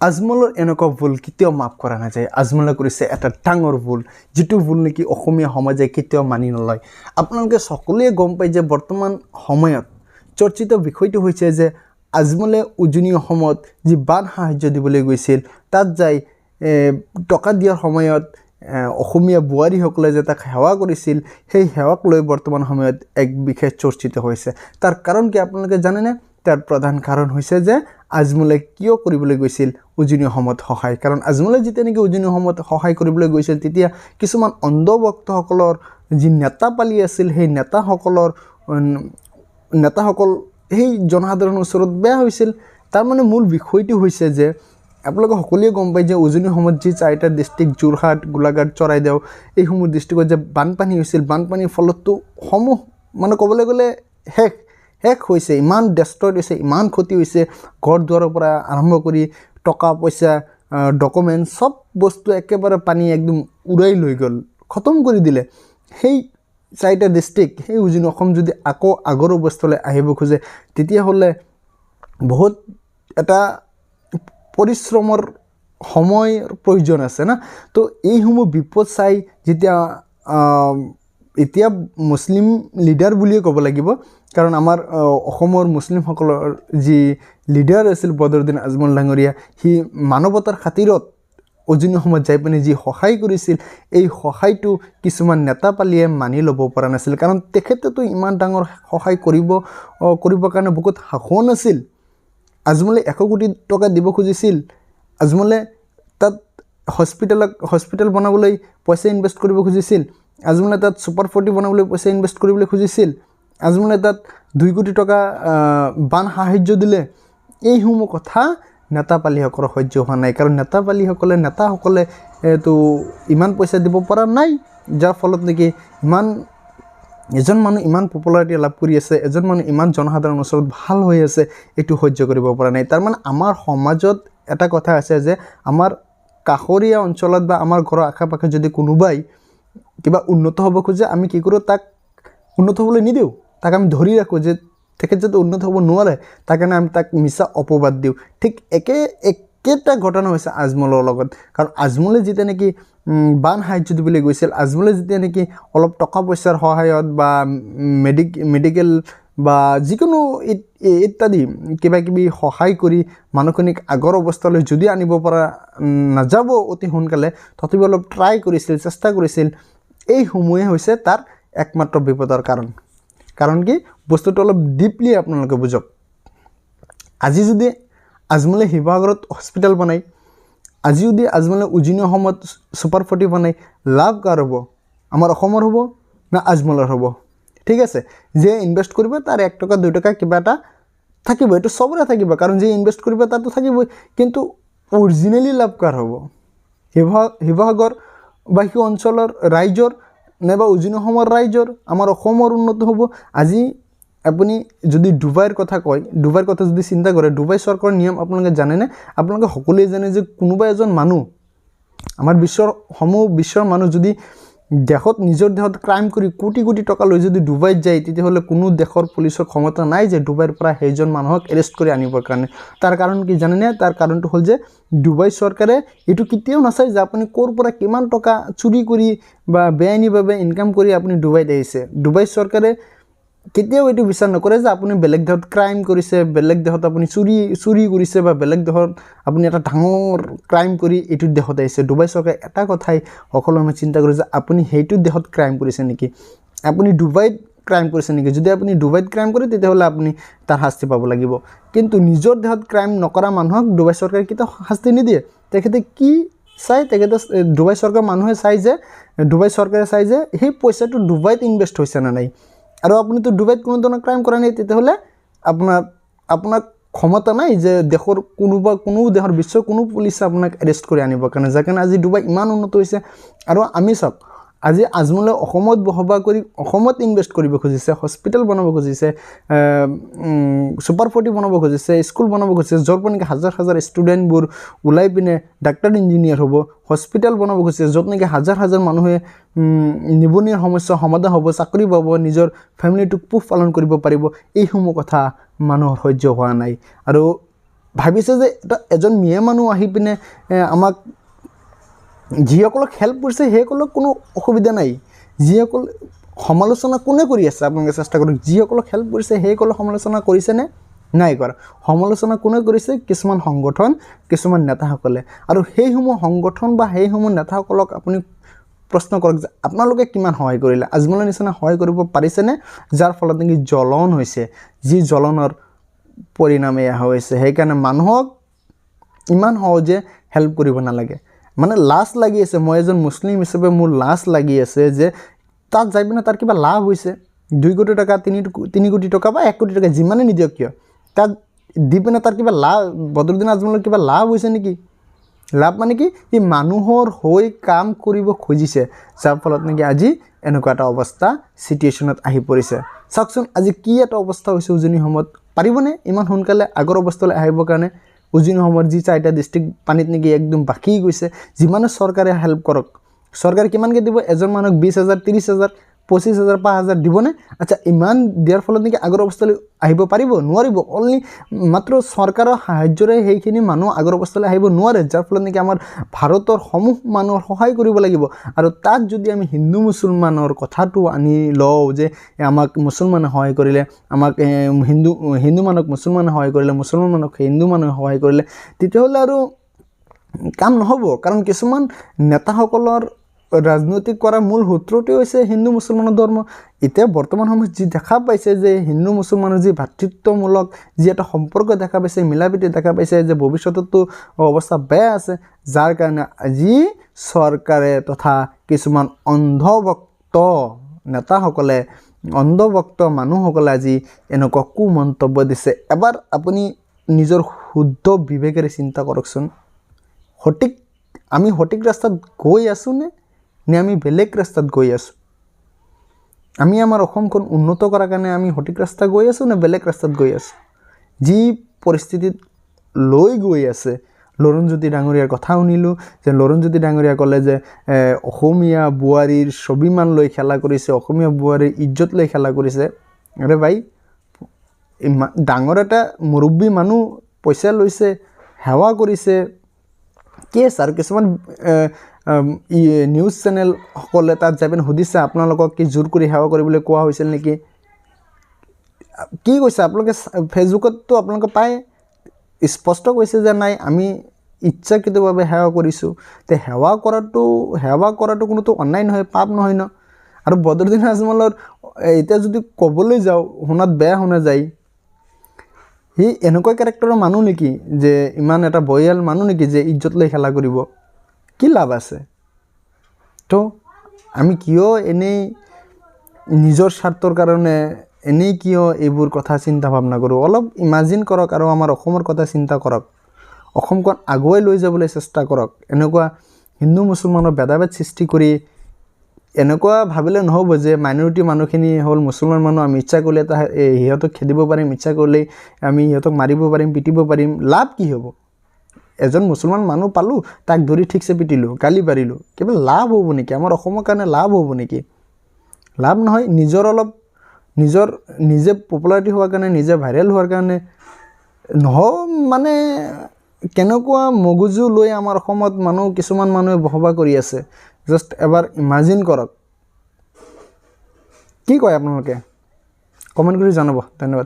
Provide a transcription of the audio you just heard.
আজমলৰ এনেকুৱা ভুল কেতিয়াও মাফ কৰা নাযায়। আজমলে কৰিছে এটা ডাঙৰ ভুল, যিটো ভুল নেকি অসমীয়া সমাজে কেতিয়াও মানি নলয়। আপোনালোকে সকলোৱে গম পায় যে বৰ্তমান সময়ত চৰ্চিত বিষয়টো হৈছে যে আজমলে উজনি অসমত যি বান সাহায্য দিবলৈ গৈছিল, তাত যাই টকা দিয়াৰ সময়ত অসমীয়া বোৱাৰীসকলে যে তাক সেৱা কৰিছিল, সেই সেৱাক লৈ বৰ্তমান সময়ত এক বিশেষ চৰ্চিত হৈছে। তাৰ কাৰণ কি আপোনালোকে জানেনে? তাৰ প্ৰধান কাৰণ হৈছে যে আজমলে কিয় কৰিবলৈ গৈছিল উজনি অসমত সহায়। কাৰণ আজমলে যেতিয়া নেকি উজনি অসমত সহায় কৰিবলৈ গৈছিল, তেতিয়া কিছুমান অন্ধভক্তসকলৰ যি নেতাপালি আছিল, সেই নেতাসকল সেই জনসাধাৰণৰ ওচৰত বেয়া হৈছিল। তাৰমানে মূল বিষয়টো হৈছে যে আপোনালোকে সকলোৱে গম পায় যে উজনি অসমত যি 4টা ডিষ্ট্ৰিক্ট যোৰহাট, গোলাঘাট, চৰাইদেউ এইসমূহ ডিষ্ট্ৰিক্টত যে বানপানী হৈছিল, বানপানীৰ ফলততো সমূহ মানে ক'বলৈ গ'লে শেষ হৈছে, ইমান ডেষ্ট্ৰইড হৈছে, ইমান ক্ষতি হৈছে, ঘৰ দুৱাৰৰ পৰা আৰম্ভ কৰি টকা পইচা, ডকুমেণ্ট চব বস্তু একেবাৰে পানী একদম উৰাই লৈ গ'ল, খতম কৰি দিলে। সেই 4টা ডিষ্ট্ৰিক্ট, সেই উজনি অসম যদি আকৌ আগৰ অৱস্থালৈ আহিব খোজে, তেতিয়াহ'লে বহুত এটা পৰিশ্ৰমৰ সময়ৰ প্ৰয়োজন আছে না। তো এইসমূহ বিপদ চাই যেতিয়া এতিয়া মুছলিম লিডাৰ বুলিয়ে ক'ব লাগিব, কাৰণ আমাৰ অসমৰ মুছলিমসকলৰ যি লিডাৰ আছিল বদৰুদ্দিন আজমল ডাঙৰীয়া, সি মানৱতাৰ খাতিৰত উজনি অসমত যাই পিনে যি সহায় কৰিছিল, এই সহায়টো কিছুমান নেতাপালিয়ে মানি ল'ব পৰা নাছিল। কাৰণ তেখেতেতো ইমান ডাঙৰ সহায় কৰিবৰ কাৰণে বহুত সাহস নাছিল। আজমলে 100 কোটি টকা দিব খুজিছিল, আজমলে তাত হস্পিটেল বনাবলৈ পইচা ইনভেষ্ট কৰিব খুজিছিল, আজমলে তাত ছুপাৰ 40 বনাবলৈ পইচা ইনভেষ্ট কৰিবলৈ খুজিছিল, আজমলে তাত 2 কোটি টকা বান সাহায্য দিলে। এইসমূহ কথা নেতাপালিসকলৰ সহ্য হোৱা নাই, কাৰণ নেতাসকলে তো ইমান পইচা দিব পৰা নাই, যাৰ ফলত নেকি এজন মানুহ ইমান পপুলাৰিটি লাভ কৰি আছে, এজন মানুহ ইমান জনসাধাৰণৰ ওচৰত ভাল হৈ আছে, এইটো সহ্য কৰিব পৰা নাই। তাৰমানে আমাৰ সমাজত এটা কথা আছে যে আমাৰ কাষৰীয়া অঞ্চলত বা আমাৰ ঘৰৰ আশে পাশে যদি কোনোবাই কিবা উন্নত হ'ব খোজে, আমি কি কৰোঁ? তাক উন্নত হ'বলৈ নিদিওঁ, তাক আমি ধৰি ৰাখোঁ যে তেখেত যদি উন্নত হ'ব নোৱাৰে, তাৰ কাৰণে আমি তাক মিছা অপবাদ দিওঁ। ঠিক একেটা ঘটনা হৈছে আজমলৰ লগত। কাৰণ আজমলে যেতিয়া নেকি বান সাহায্য দিবলৈ গৈছিল, আজমলে যেতিয়া নেকি অলপ টকা পইচাৰ সহায়ত বা মেডিকেল বা যিকোনো ইত্যাদি কিবা কিবি সহায় কৰি মানুহখিনিক আগৰ অৱস্থালৈ যদি আনিব পৰা নাযাব অতি সোনকালে, তথাপি অলপ ট্ৰাই কৰিছিল, চেষ্টা কৰিছিল, এইসমূহে হৈছে তাৰ একমাত্ৰ বিপদৰ কাৰণ। কাৰণ কি? বস্তুটো অলপ ডিপলি আপোনালোকে বুজক। আজি যদি আজমলে শিৱসাগৰত হস্পিটেল বনায়, আজি যদি আজমলে উজনি অসমত ছুপাৰ 40 বনায়, লাভ কাৰ হ'ব? আমাৰ অসমৰ হ'ব না আজমলৰ হ'ব? ঠিক আছে, যে ইনভেষ্ট কৰিব তাৰ 1 টকা 2 টকা কিবা এটা থাকিব, এইটো চবৰে থাকিব, কাৰণ যে ইনভেষ্ট কৰিব তাতো থাকিবই। কিন্তু অৰিজিনেলি লাভ কাৰ হ'ব? শিৱসাগৰবাসী অঞ্চলৰ ৰাইজৰ নাইবা উজনি অসমৰ ৰাইজৰ? আমাৰ অসমৰ উন্নত হ'ব। আজি আপুনি যদি ডুবাইৰ কথা কয়, ডুবাইৰ কথা যদি চিন্তা কৰে, ডুবাই চৰকাৰৰ নিয়ম আপোনালোকে জানেনে? আপোনালোকে সকলোৱে জানে যে কোনোবা এজন মানুহ, আমাৰ বিশ্বৰ মানুহ যদি নিজৰ দেশত ক্ৰাইম কৰি কোটি কোটি টকা লৈ যদি ডুবাইত যায়, তেতিয়াহ'লে কোনো দেশৰ পুলিচৰ ক্ষমতা নাই যে ডুবাইৰ পৰা সেইজন মানুহক এৰেষ্ট কৰি আনিবৰ কাৰণে। তাৰ কাৰণ কি জানেনে? তাৰ কাৰণটো হ'ল যে ডুবাই চৰকাৰে এইটো কেতিয়াও নাচায় যে আপুনি ক'ৰ পৰা কিমান টকা চুৰি কৰি বা বেআইনীভাৱে ইনকাম কৰি আপুনি ডুবাইত আহিছে। ডুবাই চৰকাৰে কেতিয়াও এইটো বিচাৰ নকৰে যে আপুনি বেলেগ দেশত ক্ৰাইম কৰিছে, বেলেগ দেশত আপুনি চুৰি কৰিছে বা বেলেগ দেশত আপুনি এটা ডাঙৰ ক্ৰাইম কৰি এইটো দেশত আহিছে। ডুবাই চৰকাৰে এটা কথাই সকলো সময় চিন্তা কৰে যে আপুনি সেইটো দেশত ক্ৰাইম কৰিছে নেকি, আপুনি ডুবাইত ক্ৰাইম কৰিছে নেকি। যদি আপুনি ডুবাইত ক্ৰাইম কৰে, তেতিয়াহ'লে আপুনি তাৰ শাস্তি পাব লাগিব। কিন্তু নিজৰ দেশত ক্ৰাইম নকৰা মানুহক ডুবাই চৰকাৰে কেতিয়াও শাস্তি নিদিয়ে। তেখেতে কি চাই? ডুবাই চৰকাৰে চাই যে সেই পইচাটো ডুবাইত ইনভেষ্ট হৈছে নে নাই। আৰু আপুনিতো ডুবাইত কোনো ধৰণৰ ক্ৰাইম কৰা নাই, তেতিয়াহ'লে আপোনাক ক্ষমতা নাই যে কোনো দেশৰ বিশ্বৰ কোনো পুলিচে আপোনাক এৰেষ্ট কৰি আনিবৰ কাৰণে। যাৰ কাৰণে আজি ডুবাই ইমান উন্নত হৈছে। আৰু আমি চাওক, আজি আজমলে অসমত বসবাস কৰি অসমত ইনভেষ্ট কৰিব খুজিছে, হস্পিটেল বনাব খুজিছে, ছুপাৰ 40 বনাব খুজিছে, স্কুল বনাব খুজিছে, য'ৰ পৰা নেকি হাজাৰ হাজাৰ ষ্টুডেণ্টবোৰ ওলাই পিনে ডাক্তৰ ইঞ্জিনিয়াৰ হ'ব, হস্পিটেল বনাব খুজিছে, য'ত নেকি হাজাৰ হাজাৰ মানুহে নিবনুৱাৰ সমস্যা সমাধান হ'ব, চাকৰি পাব, নিজৰ ফেমিলিটোক পোহপালন কৰিব পাৰিব। এইসমূহ কথা মানুহৰ সহ্য হোৱা নাই। আৰু ভাবিছে যে এটা এজন মিয়ে মানুহ আহি পিনে আমাক যিসকলক হেল্প কৰিছে সেইসকলক কোনো অসুবিধা নাই। যিসকল সমালোচনা কোনে কৰি আছে আপোনালোকে চেষ্টা কৰক, যিসকলক হেল্প কৰিছে সেইসকলক সমালোচনা কৰিছেনে? নাই কৰা। সমালোচনা কোনে কৰিছে? কিছুমান সংগঠন, কিছুমান নেতাসকলে। আৰু সেইসমূহ সংগঠন বা সেইসমূহ নেতাসকলক আপুনি প্ৰশ্ন কৰক যে আপোনালোকে কিমান সহায় কৰিলে, আজমলৰ নিচিনা সহায় কৰিব পাৰিছেনে? যাৰ ফলত নেকি জ্বলন হৈছে, যি জ্বলনৰ পৰিণাম এয়া হৈছে। সেইকাৰণে মানুহক ইমান সহজে হেল্প কৰিব নালাগে। মানে লাজ লাগি আছে, মই এজন মুছলিম হিচাপে মোৰ লাজ লাগি আছে যে তাত যাই পিনে তাৰ কিবা লাভ হৈছে, 2 কোটি টকা 3 কোটি টকা বা 1 কোটি টকা যিমানে নিদিয়ক কিয়, তাত দি পিনে তাৰ কিবা লাভ, বদৰুদ্দিন আজমলৰ কিবা লাভ হৈছে নেকি? লাভ মানে কি? ই মানুহৰ হৈ কাম কৰিব খুজিছে, যাৰ ফলত নেকি আজি এনেকুৱা এটা অৱস্থা চিটুৱেশ্যনত আহি পৰিছে। চাওকচোন আজি কি এটা অৱস্থা হৈছে উজনি অসমত। পাৰিবনে ইমান সোনকালে আগৰ অৱস্থালৈ আহিবৰ কাৰণে? উজনি অসমৰ যি 4টা ডিষ্ট্ৰিক্ট পানীত নেকি একদম বাকি গৈছে। যিমানে চৰকাৰে হেল্প কৰক, চৰকাৰে কিমানকৈ দিব? এজন মানুহক 20,000, 30,000, 25,000, 5,000 দিবনে? আচ্ছা, ইমান দিয়াৰ ফলত নেকি আগৰ অৱস্থালৈ আহিব পাৰিব? নোৱাৰিব। অনলি মাত্ৰ চৰকাৰৰ সাহায্যৰে সেইখিনি মানুহ আগৰ অৱস্থালৈ আহিব নোৱাৰে, যাৰ ফলত নেকি আমাৰ ভাৰতৰ সমূহ মানুহৰ সহায় কৰিব লাগিব। আৰু তাত যদি আমি হিন্দু মুছলমানৰ কথাটো আনি লওঁ যে আমাক মুছলমানে সহায় কৰিলে, আমাক হিন্দু মানুহক মুছলমানে সহায় কৰিলে, মুছলমান মানুহক হিন্দু মানুহে সহায় কৰিলে, তেতিয়াহ'লে আৰু কাম নহ'ব। কাৰণ কিছুমান নেতাসকলৰ ৰাজনৈতিক কৰাৰ মূল সূত্ৰটোৱে হৈছে হিন্দু মুছলমানৰ ধৰ্ম। এতিয়া বৰ্তমান সময়ত যি দেখা পাইছে যে হিন্দু মুছলমানৰ যি ভাতৃত্বমূলক যি এটা সম্পৰ্ক দেখা পাইছে, মিলাপ্ৰীতি দেখা পাইছে, যে ভৱিষ্যততো অৱস্থা বেয়া আছে, যাৰ কাৰণে আজি চৰকাৰে তথা কিছুমান অন্ধভক্ত নেতাসকলে, অন্ধভক্ত মানুহসকলে আজি এনেকুৱা কুমন্তব্য দিছে। এবাৰ আপুনি নিজৰ শুদ্ধ বিবেকেৰে চিন্তা কৰকচোন, আমি সঠিক ৰাস্তাত গৈ আছোঁনে নে আমি বেলেগ ৰাস্তাত গৈ আছোঁ? আমি আমাৰ অসমখন উন্নত কৰাৰ কাৰণে আমি সঠিক ৰাস্তা গৈ আছোঁ নে বেলেগ ৰাস্তাত গৈ আছোঁ? যি পৰিস্থিতিত লৈ গৈ আছে, লৰুণজ্যোতি ডাঙৰীয়াৰ কথা শুনিলোঁ যে লৰুণজ্যোতি ডাঙৰীয়াই ক'লে যে অসমীয়া বোৱাৰীৰ স্বাভিমান লৈ খেলা কৰিছে, অসমীয়া বোৱাৰীৰ ইজ্জত লৈ খেলা কৰিছে। আৰে ভাই, ডাঙৰ এটা মুৰব্বী মানুহ পইচা লৈছে, সেৱা কৰিছে, কেছ। আৰু কিছুমান নিউজ চেনেলসকলে তাত যাই পিনে সুধিছে আপোনালোকক কি জোৰ কৰি সেৱা কৰিবলৈ কোৱা হৈছিল নেকি? কি কৈছে আপোনালোকে? ফেচবুকততো আপোনালোকে পায়, স্পষ্ট কৈছে যে নাই, আমি ইচ্ছাকৃতভাৱে সেৱা কৰিছোঁ। তে সেৱা কৰাটো কোনোতো অন্যায় নহয়, পাপ নহয় ন? আৰু বদৰুদ্দিন আজমলৰ এতিয়া যদি ক'বলৈ যাওঁ, শুনাত বেয়া শুনা যায়, সি এনেকুৱা কেৰেক্টাৰৰ মানুহ নেকি যে ইমান এটা বয়াল মানুহ নেকি যে ইজ্জত লৈ খেলা কৰিব? কি লাভ আছে? তো আমি কিয় এনেই নিজৰ স্বাৰ্থৰ কাৰণে এনেই কিয় এইবোৰ কথা চিন্তা ভাৱনা কৰোঁ? অলপ ইমাজিন কৰক আৰু আমাৰ অসমৰ কথা চিন্তা কৰক। অসমখন আগুৱাই লৈ যাবলৈ চেষ্টা কৰক। এনেকুৱা হিন্দু মুছলমানৰ ভেদাভেদ সৃষ্টি কৰি এনেকুৱা ভাবিলে নহ'ব যে মাইনৰিটি মানুহখিনি হ'ল মুছলমান মানুহ, আমি ইচ্ছা কৰিলে সিহঁতক খেদিব পাৰিম, ইচ্ছা কৰিলেই আমি সিহঁতক মাৰিব পাৰিম, পিটিব পাৰিম। লাভ কি হ'ব? এজন মুছলমান মানুহ পালোঁ, তাক ধৰি ঠিকছে পিটিলোঁ, গালি পাৰিলোঁ, কিবা লাভ হ'ব নেকি? আমাৰ অসমৰ কাৰণে লাভ হ'ব নেকি? লাভ নহয়। নিজে পপুলাৰিটি হোৱাৰ কাৰণে, নিজে ভাইৰেল হোৱাৰ কাৰণে মানে কেনেকুৱা মগজু লৈ আমাৰ অসমত কিছুমান মানুহে বসবাস কৰি আছে। জাষ্ট এবাৰ ইমাজিন কৰক। কি কয় আপোনালোকে? কমেণ্ট কৰি জনাব। ধন্যবাদ।